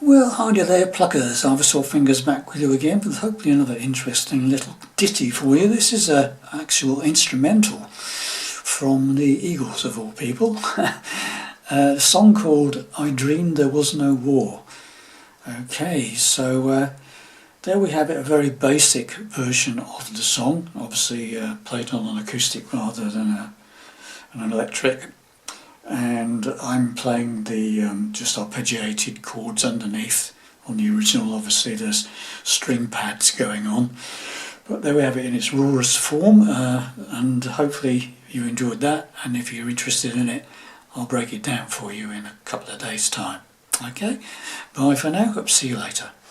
Well, hi there, pluckers. Ivysaur Fingers back with you again with hopefully another interesting little ditty for you. This is an actual instrumental from the Eagles, of all people. A song called I Dreamed There Was No War. Okay, so there we have it, a very basic version of the song, obviously played on an acoustic rather than an electric. And I'm playing the just arpeggiated chords underneath. On the original, obviously there's string pads going on, but there we have it in its rawest form, and hopefully you enjoyed that, and if you're interested in it, I'll break it down for you in a couple of days time. Okay, bye for now, hope to see you later.